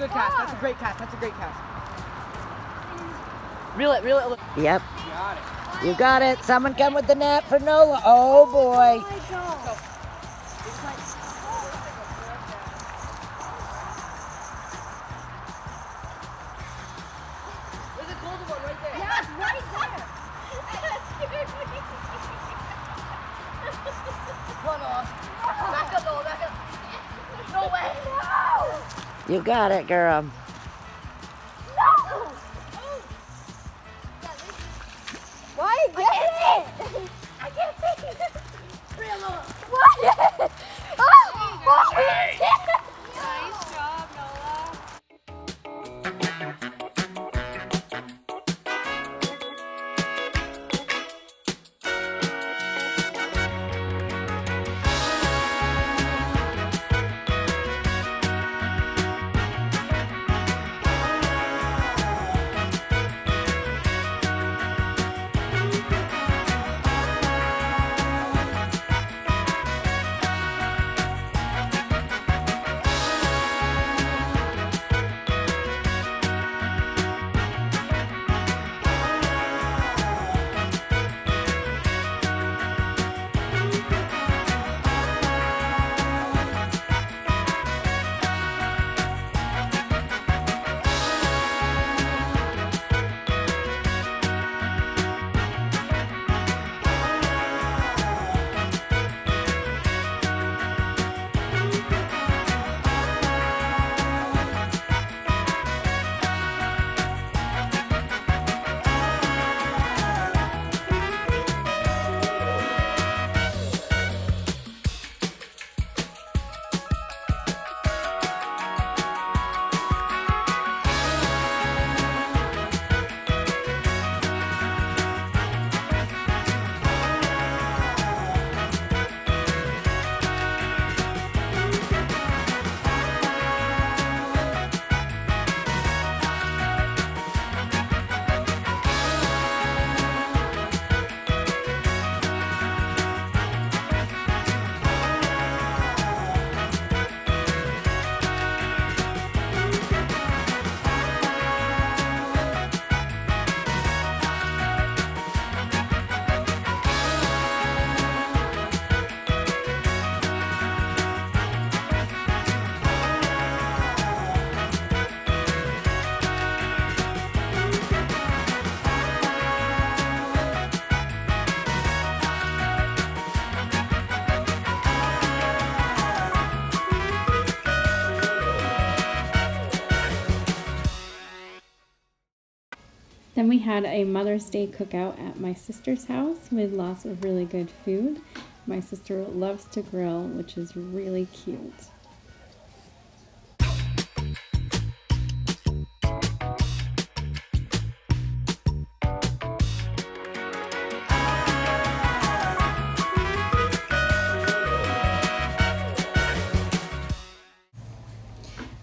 good cast. That's a great cast. That's a great cast. Reel it, reel it. Yep. You got it. You got it. Someone come with the net for Nola. Oh boy. Oh my God. There's a golden one right there. Yeah, it's right there. Come on, Noah. Back up, Noah. Back up. No way. No. You got it, girl. No. Why get it? I can't take it. Real Noah. What? Oh, Hey. nice job, Noah. Then we had a Mother's Day cookout at my sister's house with lots of really good food. My sister loves to grill, which is really cute.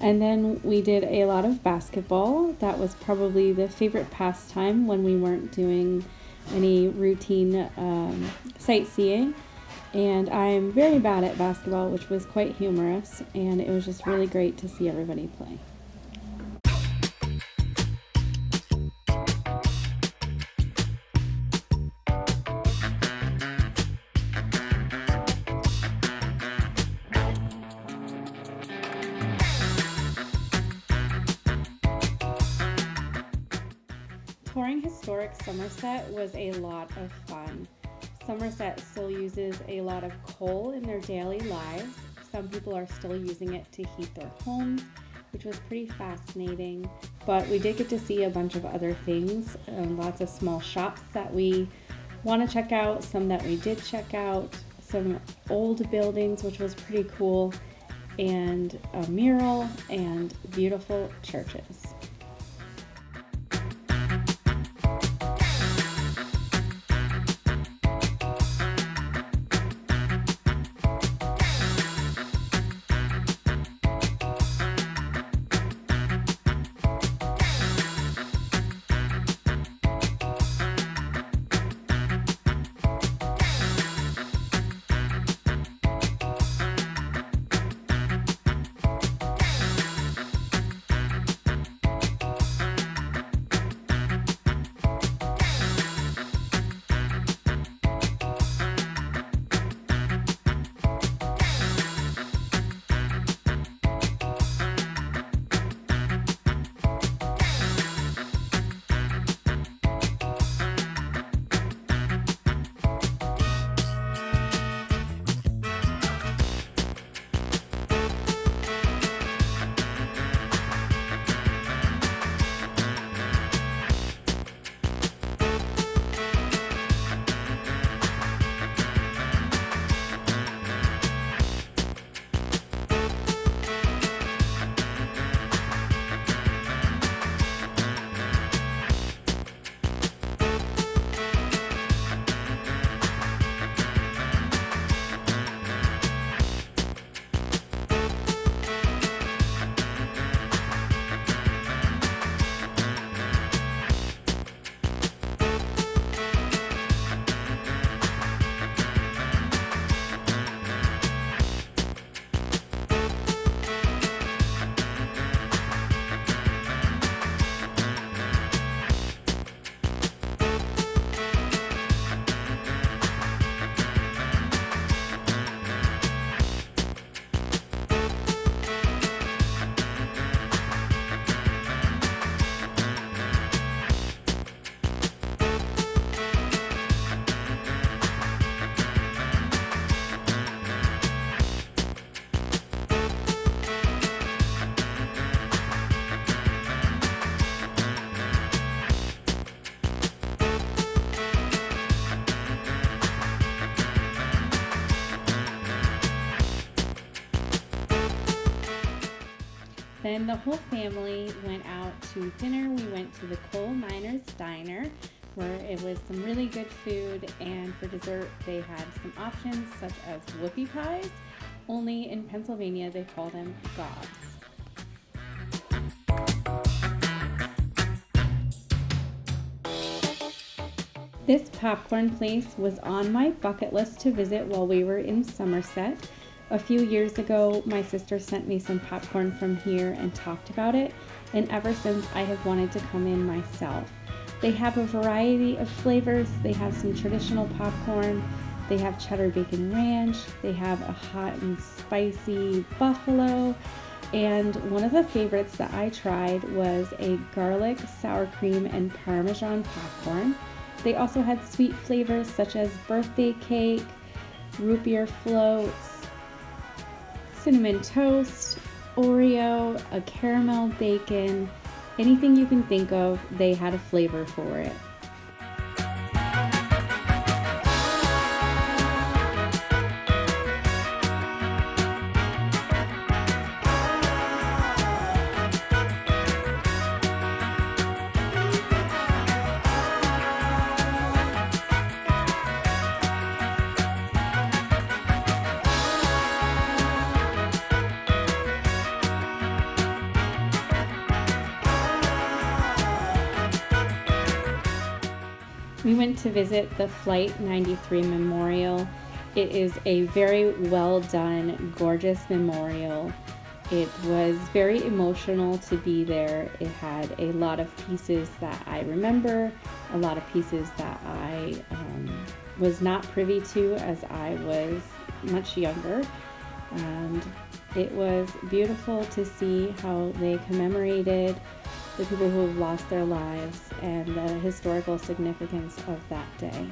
And then we did a lot of basketball. That was probably the favorite pastime when we weren't doing any routine sightseeing. And I'm very bad at basketball, which was quite humorous, and it was just really great to see everybody play. Touring historic Somerset was a lot of fun. Somerset still uses a lot of coal in their daily lives. Some people are still using it to heat their homes, which was pretty fascinating. But we did get to see a bunch of other things, lots of small shops that we want to check out, some that we did check out, some old buildings, which was pretty cool, and a mural and beautiful churches. Then the whole family went out to dinner. We went to the Coal Miners Diner, where it was some really good food, and for dessert they had some options such as whoopie pies, only in Pennsylvania they call them gobs. This popcorn place was on my bucket list to visit while we were in Somerset. A few years ago, my sister sent me some popcorn from here and talked about it, and ever since I have wanted to come in myself. They have a variety of flavors. They have some traditional popcorn. They have cheddar bacon ranch. They have a hot and spicy buffalo. And one of the favorites that I tried was a garlic, sour cream, and Parmesan popcorn. They also had sweet flavors such as birthday cake, root beer floats, cinnamon toast, Oreo, a caramel bacon, anything you can think of, they had a flavor for it. We went to visit the Flight 93 Memorial. It is a very well done, gorgeous memorial. It was very emotional to be there. It had a lot of pieces that I remember, a lot of pieces that I was not privy to as I was much younger. And it was beautiful to see how they commemorated the people who have lost their lives and the historical significance of that day.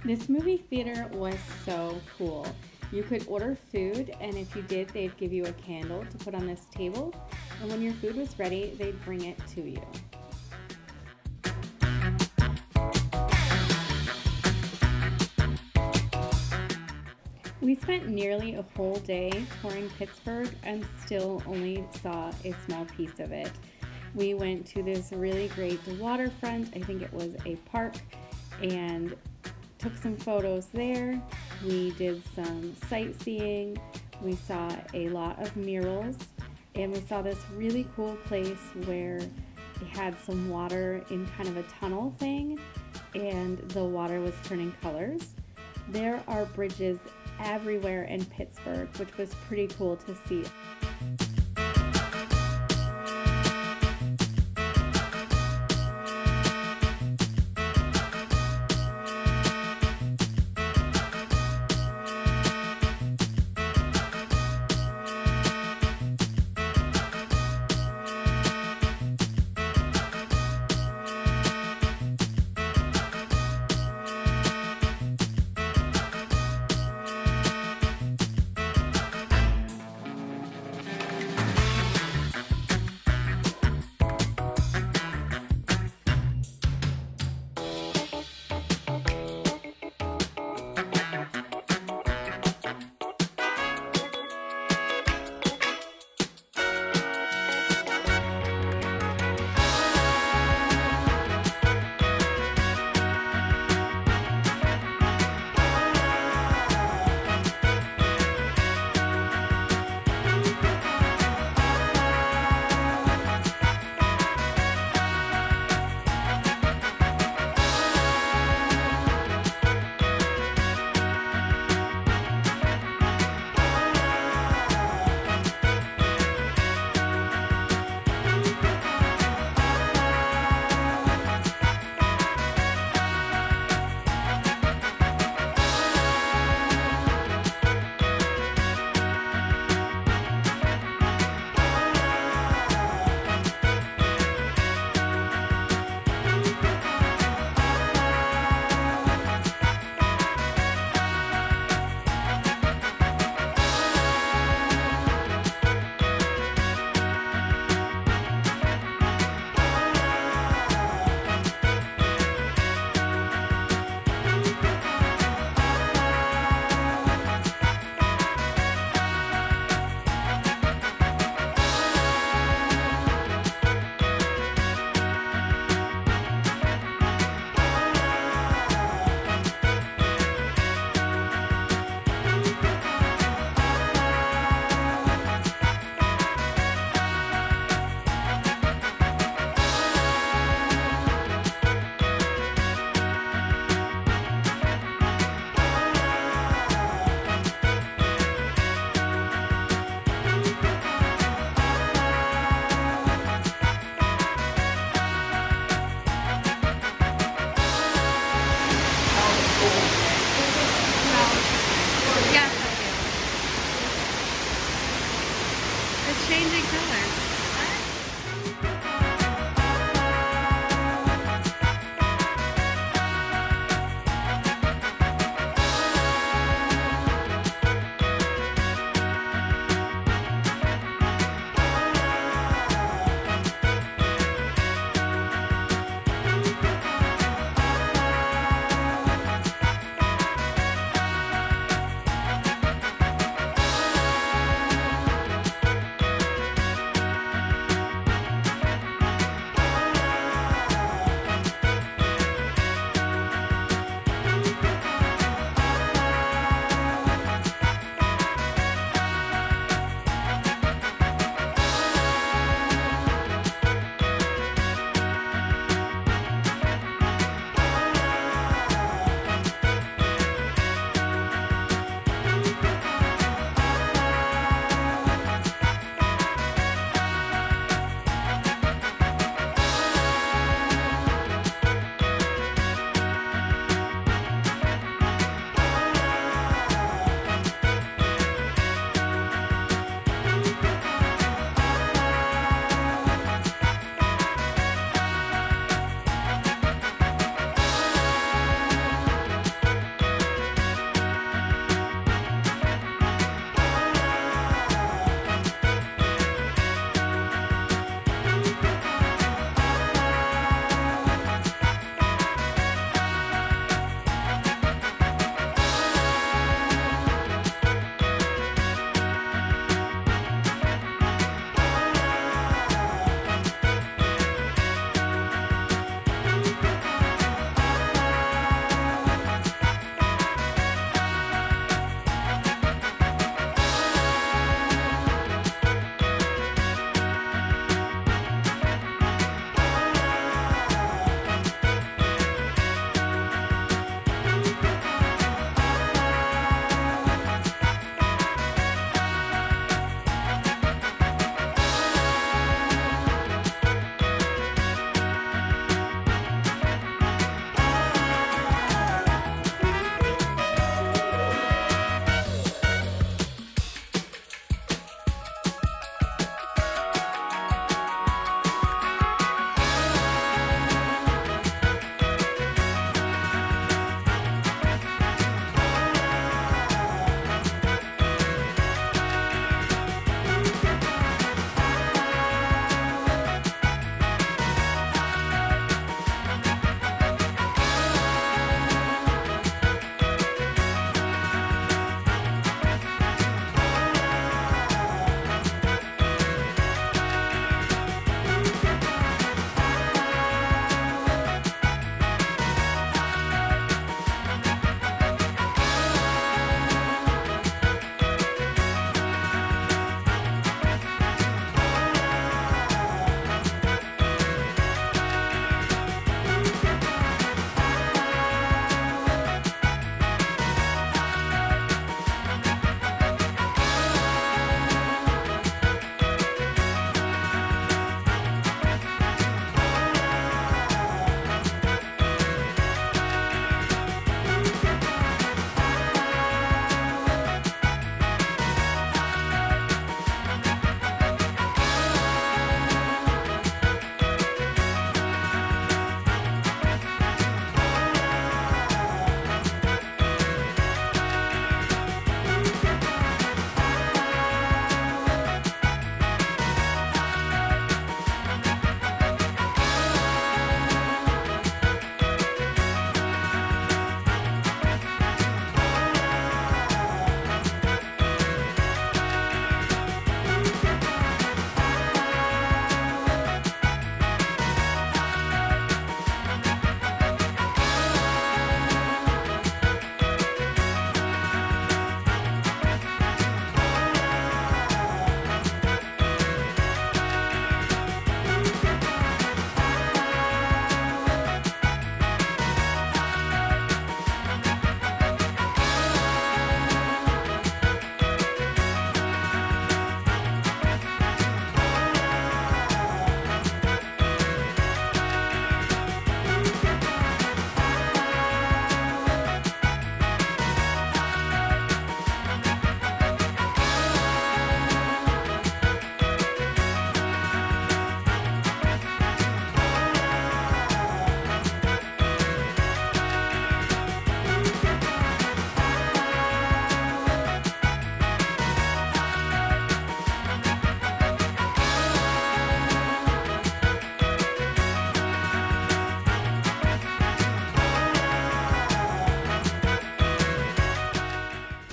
This movie theater was so cool. You could order food, and if you did, they'd give you a candle to put on this table, and when your food was ready, they'd bring it to you. We spent nearly a whole day touring Pittsburgh and still only saw a small piece of it. We went to this really great waterfront, I think it was a park, and took some photos there. We did some sightseeing. We saw a lot of murals, and we saw this really cool place where it had some water in kind of a tunnel thing, and the water was turning colors. There are bridges everywhere in Pittsburgh, which was pretty cool to see.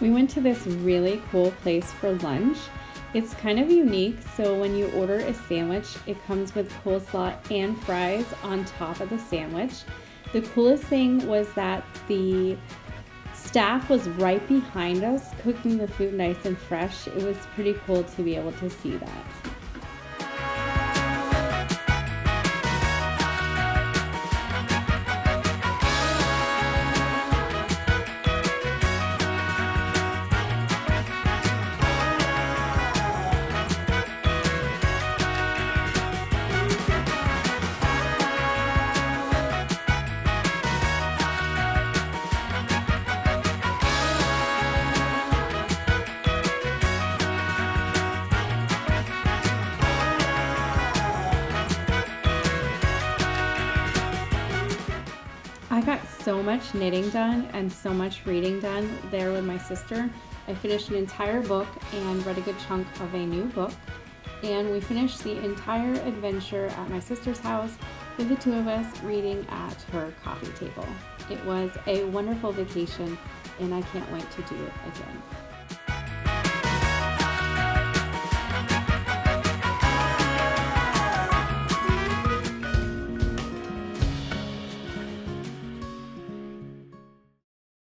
We went to this really cool place for lunch. It's kind of unique, so when you order a sandwich, it comes with coleslaw and fries on top of the sandwich. The coolest thing was that the staff was right behind us cooking the food nice and fresh. It was pretty cool to be able to see that. I got so much knitting done and so much reading done there with my sister. I finished an entire book and read a good chunk of a new book. And we finished the entire adventure at my sister's house with the two of us reading at her coffee table. It was a wonderful vacation and I can't wait to do it again.